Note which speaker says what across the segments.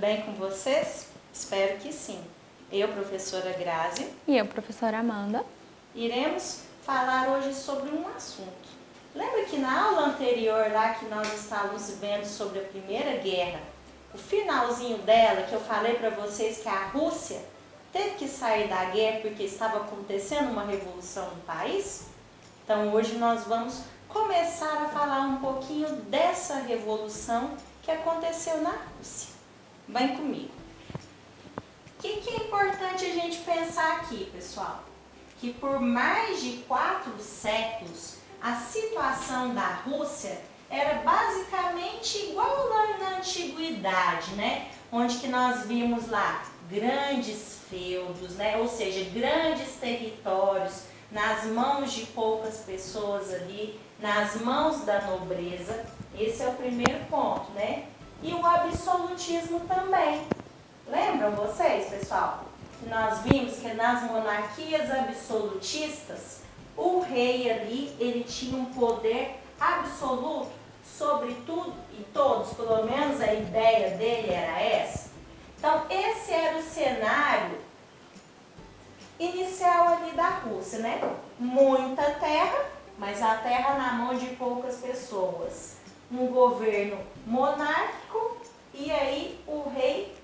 Speaker 1: bem com vocês? Espero que sim. Eu, professora Grazi.
Speaker 2: E eu, professora Amanda.
Speaker 1: Iremos falar hoje sobre um assunto. Lembra que na aula anterior lá que nós estávamos vendo sobre a Primeira Guerra, o finalzinho dela, que eu falei para vocês que a Rússia teve que sair da guerra porque estava acontecendo uma revolução no país? Então hoje nós vamos começar a falar um pouquinho dessa revolução que aconteceu na Rússia. Vem comigo. O que é importante a gente pensar aqui, pessoal? Que por mais de 4 séculos, a situação da Rússia era basicamente igual lá na antiguidade, né? Onde que nós vimos lá grandes feudos, né? Ou seja, grandes territórios nas mãos de poucas pessoas ali, nas mãos da nobreza. Esse é o primeiro ponto, né? E o absolutismo também. Lembram vocês, pessoal? Que nós vimos que nas monarquias absolutistas, o rei ali, ele tinha um poder absoluto sobre tudo e todos, pelo menos a ideia dele era essa. Então, esse era o cenário inicial ali da Rússia, né? Muita terra, mas a terra na mão de poucas pessoas. Um governo monárquico e aí o rei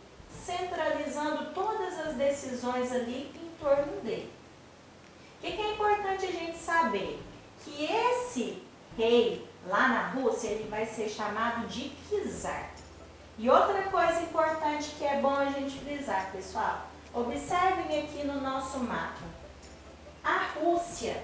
Speaker 1: centralizando todas as decisões ali em torno dele. O que é importante a gente saber? Que esse rei lá na Rússia, ele vai ser chamado de czar. E outra coisa importante que é bom a gente frisar, pessoal, observem aqui no nosso mapa. A Rússia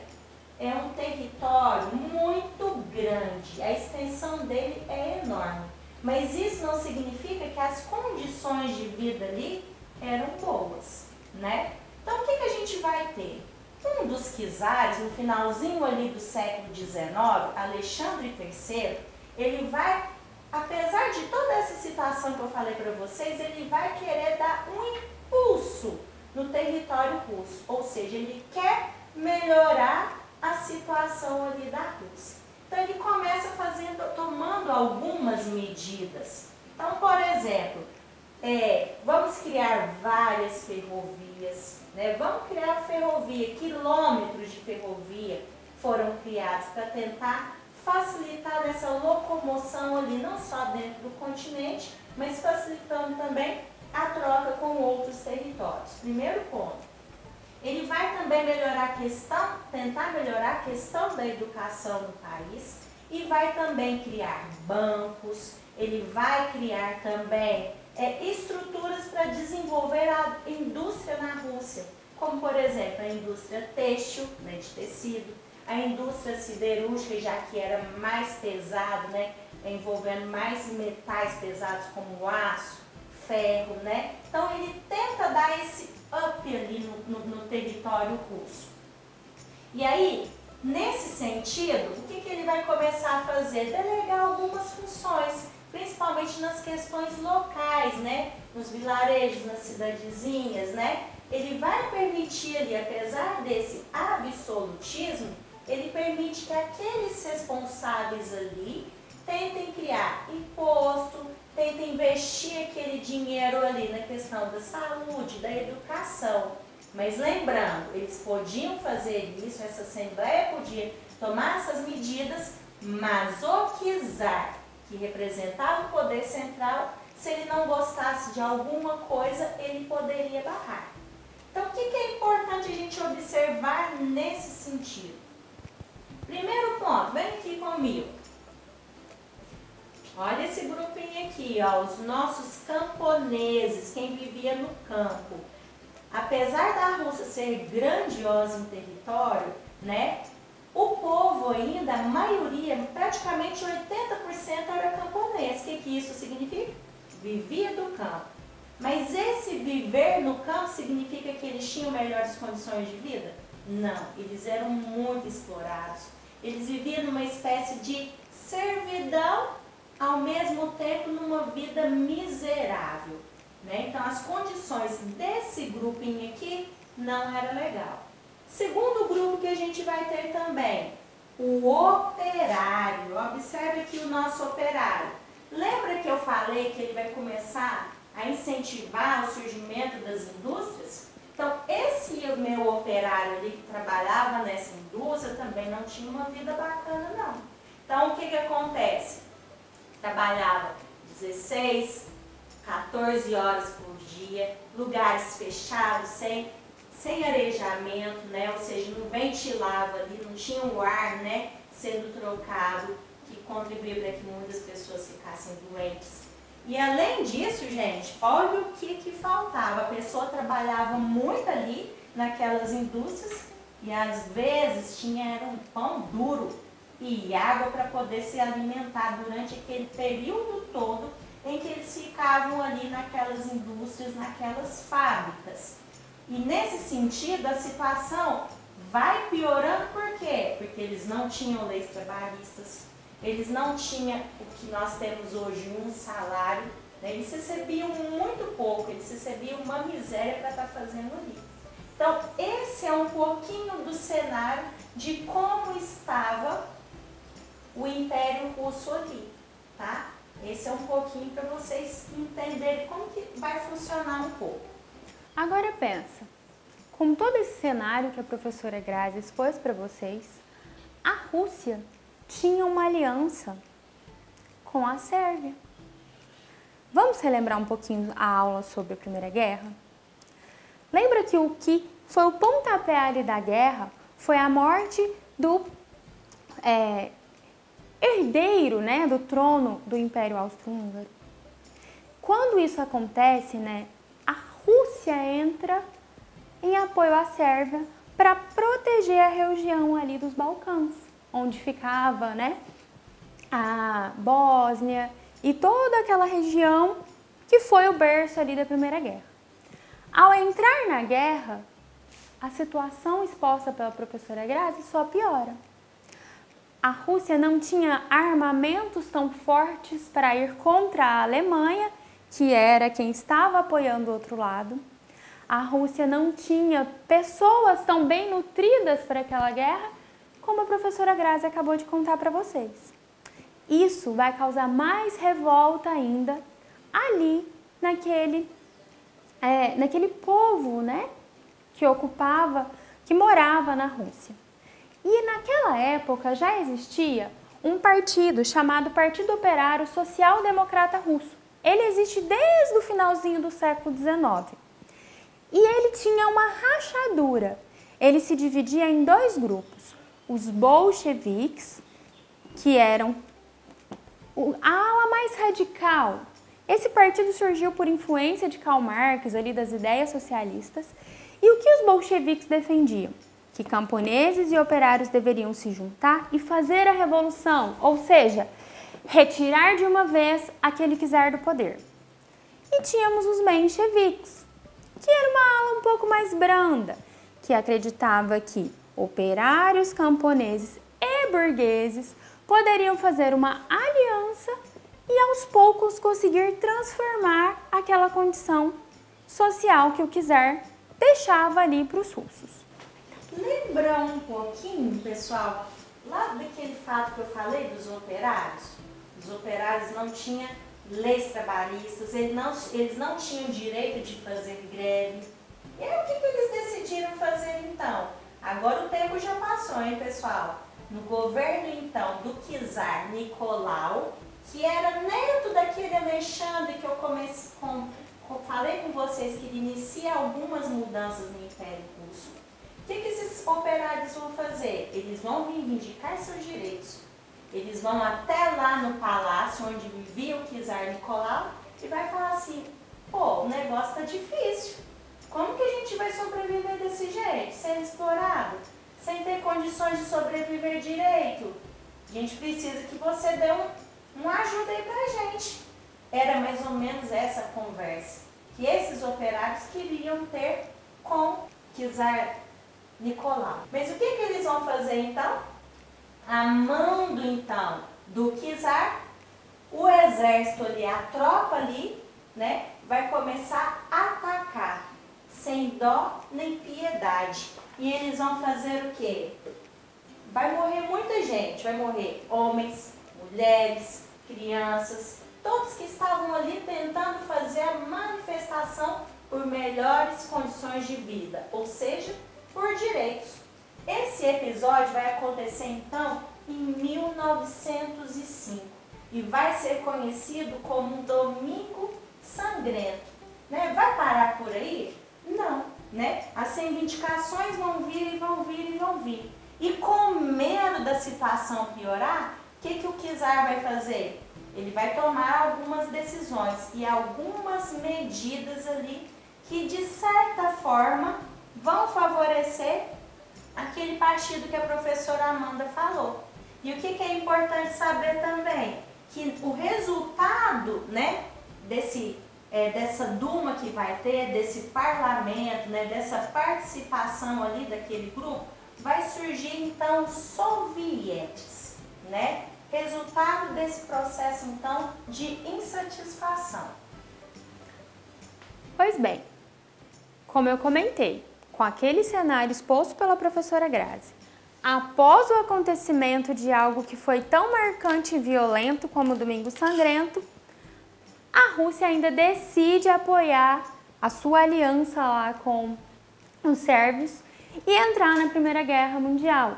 Speaker 1: é um território muito grande, a extensão dele é enorme. Mas isso não significa que as condições de vida ali eram boas, né? Então, o que a gente vai ter? Um dos czares, no finalzinho ali do século XIX, Alexandre III, ele vai, apesar de toda essa situação que eu falei para vocês, ele vai querer dar um impulso no território russo. Ou seja, ele quer melhorar a situação ali da Rússia. Então ele começa tomando algumas medidas. Então, por exemplo, vamos criar várias ferrovias, né? Vamos criar ferrovia, quilômetros de ferrovia foram criados para tentar facilitar essa locomoção ali, não só dentro do continente, mas facilitando também a troca com outros territórios. Primeiro ponto. Ele vai também tentar melhorar a questão da educação no país e vai também criar bancos, ele vai criar também estruturas para desenvolver a indústria na Rússia, como por exemplo a indústria têxtil, né, de tecido, a indústria siderúrgica, já que era mais pesado, né, envolvendo mais metais pesados como aço, ferro, né? Então ele tenta dar esse up ali no território russo. E aí, nesse sentido, o que ele vai começar a fazer? Delegar algumas funções, principalmente nas questões locais, né? Nos vilarejos, nas cidadezinhas, né? Ele vai permitir ali, apesar desse absolutismo, ele permite que aqueles responsáveis ali tentem criar imposto, tentem investir aquele dinheiro ali na questão da saúde, da educação. Mas lembrando, eles podiam fazer isso, essa Assembleia podia tomar essas medidas, mas o czar, que representava o poder central, se ele não gostasse de alguma coisa, ele poderia barrar. Então, o que é importante a gente observar nesse sentido? Primeiro ponto, vem aqui comigo. Olha esse grupinho aqui, ó, os nossos camponeses, quem vivia no campo. Apesar da Rússia ser grandiosa em território, né, o povo ainda, a maioria, praticamente 80% era camponês. O que isso significa? Vivia do campo. Mas esse viver no campo significa que eles tinham melhores condições de vida? Não, eles eram muito explorados. Eles viviam numa espécie de servidão, ao mesmo tempo numa vida miserável, né? Então as condições desse grupinho aqui não era legal. Segundo grupo que a gente vai ter também, o operário. Observe aqui o nosso operário. Lembra que eu falei que ele vai começar a incentivar o surgimento das indústrias. Então, esse meu operário ali que trabalhava nessa indústria também não tinha uma vida bacana, não. Então, o que acontece? Trabalhava 16, 14 horas por dia, lugares fechados, sem arejamento, né? Ou seja, não ventilava ali, não tinha o ar, né, sendo trocado, que contribuía para que muitas pessoas ficassem doentes. E além disso, gente, olha o que faltava. A pessoa trabalhava muito ali naquelas indústrias e às vezes era um pão duro e água para poder se alimentar durante aquele período todo em que eles ficavam ali naquelas indústrias, naquelas fábricas. E nesse sentido, a situação vai piorando, por quê? Porque eles não tinham leis trabalhistas, eles não tinham o que nós temos hoje, um salário, né? Eles recebiam muito pouco, eles recebiam uma miséria para estar fazendo ali. Então, esse é um pouquinho do cenário de como estava o Império Russo ali, tá? Esse é um pouquinho para vocês entenderem como que vai funcionar um pouco.
Speaker 2: Agora pensa, com todo esse cenário que a professora Grazi expôs para vocês, a Rússia tinha uma aliança com a Sérvia. Vamos relembrar um pouquinho a aula sobre a Primeira Guerra? Lembra que o que foi o pontapé ali da guerra foi a morte do herdeiro, né, do trono do Império Austro-Húngaro. Quando isso acontece, né, a Rússia entra em apoio à Sérvia para proteger a região ali dos Balcãs, onde ficava, né, a Bósnia e toda aquela região que foi o berço ali da Primeira Guerra. Ao entrar na guerra, a situação exposta pela professora Grazi só piora. A Rússia não tinha armamentos tão fortes para ir contra a Alemanha, que era quem estava apoiando o outro lado. A Rússia não tinha pessoas tão bem nutridas para aquela guerra, como a professora Grazi acabou de contar para vocês. Isso vai causar mais revolta ainda ali naquele povo, né, que morava na Rússia. E naquela época já existia um partido chamado Partido Operário Social Democrata Russo. Ele existe desde o finalzinho do século XIX. E ele tinha uma rachadura. Ele se dividia em dois grupos. Os bolcheviques, que eram a ala mais radical. Esse partido surgiu por influência de Karl Marx, ali das ideias socialistas. E o que os bolcheviques defendiam? Que camponeses e operários deveriam se juntar e fazer a revolução, ou seja, retirar de uma vez aquele czar do poder. E tínhamos os mencheviques, que era uma ala um pouco mais branda, que acreditava que operários, camponeses e burgueses poderiam fazer uma aliança e aos poucos conseguir transformar aquela condição social que o czar deixava ali para os russos.
Speaker 1: Lembrando um pouquinho, pessoal, lá daquele fato que eu falei dos operários? Os operários não tinham leis trabalhistas, eles não tinham direito de fazer greve. E aí o que eles decidiram fazer então? Agora o tempo já passou, hein, pessoal? No governo então do czar Nicolau, que era neto daquele Alexandre que eu falei com vocês que ele inicia algumas mudanças no Império Russo. O que esses operários vão fazer? Eles vão reivindicar seus direitos. Eles vão até lá no palácio onde vivia o czar Nicolau e vai falar assim, pô, o negócio tá difícil. Como que a gente vai sobreviver desse jeito? Sendo explorado? Sem ter condições de sobreviver direito? A gente precisa que você dê uma ajuda aí pra gente. Era mais ou menos essa conversa que esses operários queriam ter com o czar Nicolau. Mas o que eles vão fazer então? Amando então do czar, o exército ali, a tropa ali, né, vai começar a atacar, sem dó nem piedade. E eles vão fazer o quê? Vai morrer muita gente, vai morrer homens, mulheres, crianças, todos que estavam ali tentando fazer a manifestação por melhores condições de vida, ou seja, por direitos. Esse episódio vai acontecer então em 1905 e vai ser conhecido como um Domingo Sangrento. Né? Vai parar por aí? Não. Né? As reivindicações vão vir e vão vir e vão vir. E com medo da situação piorar, o que o czar vai fazer? Ele vai tomar algumas decisões e algumas medidas ali que, de certa forma, vão favorecer aquele partido que a professora Amanda falou. E o que é importante saber também? Que o resultado, né, dessa Duma que vai ter, desse parlamento, né, dessa participação ali daquele grupo, vai surgir então sovietes, né? Resultado desse processo então de insatisfação.
Speaker 2: Pois bem, como eu comentei, com aquele cenário exposto pela professora Grazi, após o acontecimento de algo que foi tão marcante e violento como o Domingo Sangrento, a Rússia ainda decide apoiar a sua aliança lá com os sérvios e entrar na Primeira Guerra Mundial,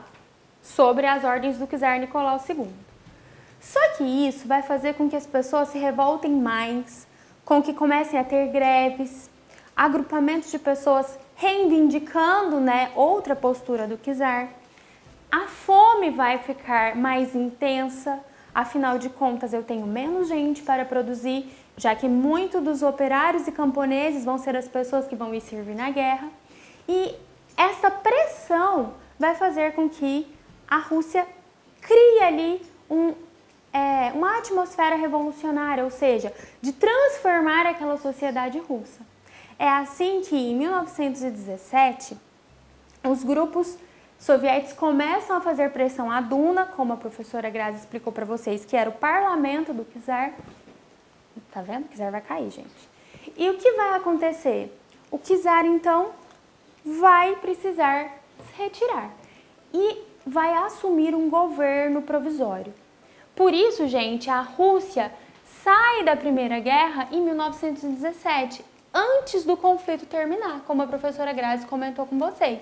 Speaker 2: sobre as ordens do czar Nicolau II. Só que isso vai fazer com que as pessoas se revoltem mais, com que comecem a ter greves, agrupamentos de pessoas reivindicando, né, outra postura do czar. A fome vai ficar mais intensa, afinal de contas eu tenho menos gente para produzir, já que muitos dos operários e camponeses vão ser as pessoas que vão ir servir na guerra. E essa pressão vai fazer com que a Rússia crie ali uma atmosfera revolucionária, ou seja, de transformar aquela sociedade russa. É assim que, em 1917, os grupos soviéticos começam a fazer pressão à Duma, como a professora Grazi explicou para vocês, que era o parlamento do czar. Tá vendo? O czar vai cair, gente. E o que vai acontecer? O czar, então, vai precisar se retirar e vai assumir um governo provisório. Por isso, gente, a Rússia sai da Primeira Guerra em 1917, antes do conflito terminar, como a professora Grazi comentou com vocês.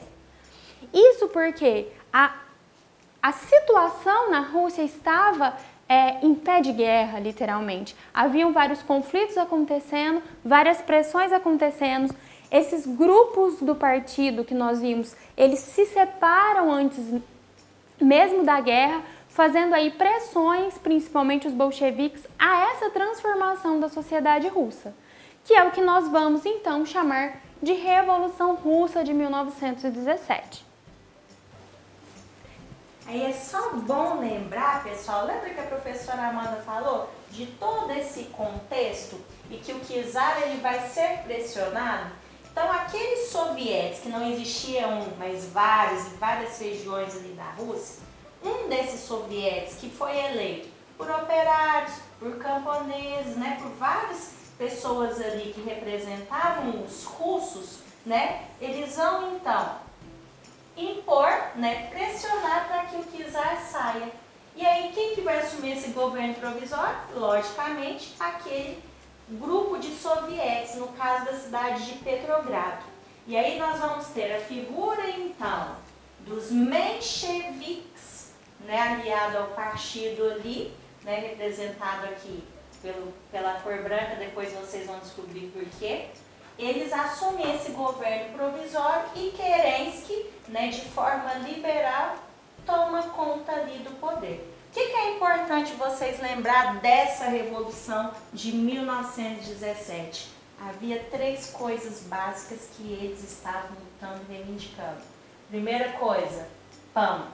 Speaker 2: Isso porque a situação na Rússia estava em pé de guerra, literalmente. Haviam vários conflitos acontecendo, várias pressões acontecendo. Esses grupos do partido que nós vimos, eles se separam antes mesmo da guerra, fazendo aí pressões, principalmente os bolcheviques, a essa transformação da sociedade russa, que é o que nós vamos então chamar de Revolução Russa de 1917.
Speaker 1: Aí é só bom lembrar, pessoal, lembra que a professora Amanda falou de todo esse contexto e que o czar ele vai ser pressionado? Então, aqueles sovietes que não existiam, mas vários em várias regiões ali da Rússia, um desses sovietes que foi eleito por operários, por camponeses, né, por várias pessoas ali que representavam os russos, né, eles vão então impor, né, pressionar para que o czar saia. E aí quem que vai assumir esse governo provisório? Logicamente, aquele grupo de sovietes, no caso da cidade de Petrogrado. E aí nós vamos ter a figura então dos mencheviques, né, aliado ao partido ali, né, representado aqui pela cor branca, depois vocês vão descobrir por quê. Eles assumem esse governo provisório e Kerensky, né, de forma liberal, toma conta ali do poder. O que é importante vocês lembrar dessa Revolução de 1917? Havia 3 coisas básicas que eles estavam lutando e reivindicando. Primeira coisa, pão.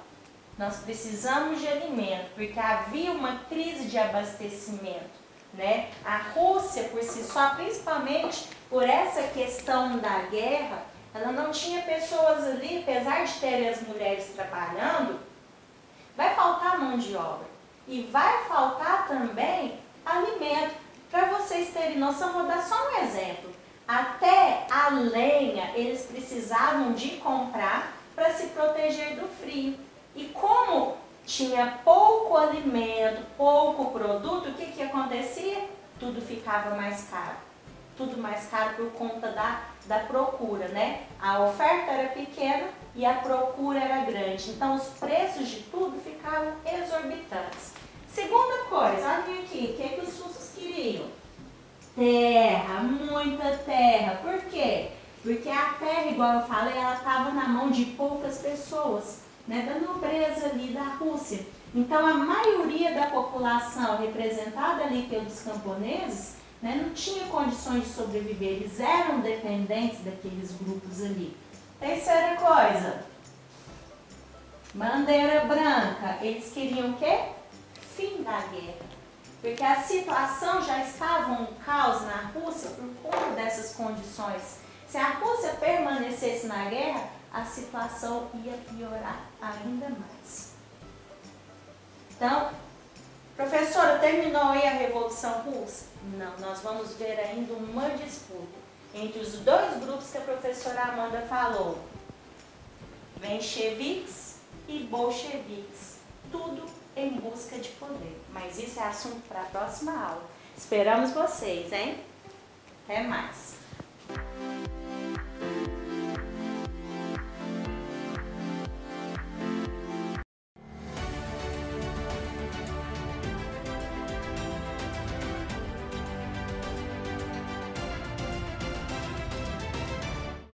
Speaker 1: Nós precisamos de alimento, porque havia uma crise de abastecimento, né? A Rússia, por si só, principalmente por essa questão da guerra, ela não tinha pessoas ali, apesar de terem as mulheres trabalhando, vai faltar mão de obra e vai faltar também alimento. Para vocês terem noção, vou dar só um exemplo. Até a lenha eles precisavam de comprar para se proteger do frio. E como tinha pouco alimento, pouco produto, o que acontecia? tudo ficava mais caro. Tudo mais caro por conta da procura, né? A oferta era pequena e a procura era grande. Então, os preços de tudo ficavam exorbitantes. Segunda coisa, olha aqui, o que os russos queriam? Terra, muita terra. Por quê? Porque a terra, igual eu falei, ela estava na mão de poucas pessoas, né? Da nobreza ali da Rússia. Então, a maioria da população representada ali pelos camponeses, né, não tinha condições de sobreviver, eles eram dependentes daqueles grupos ali. Terceira coisa, bandeira branca, eles queriam o quê? Fim da guerra. Porque a situação já estava um caos na Rússia por conta dessas condições. Se a Rússia permanecesse na guerra, a situação ia piorar ainda mais. Então, professora, terminou aí a Revolução Russa? Não, nós vamos ver ainda uma disputa entre os dois grupos que a professora Amanda falou. Mencheviques e bolcheviques. Tudo em busca de poder. Mas isso é assunto para a próxima aula. Esperamos vocês, hein? Até mais!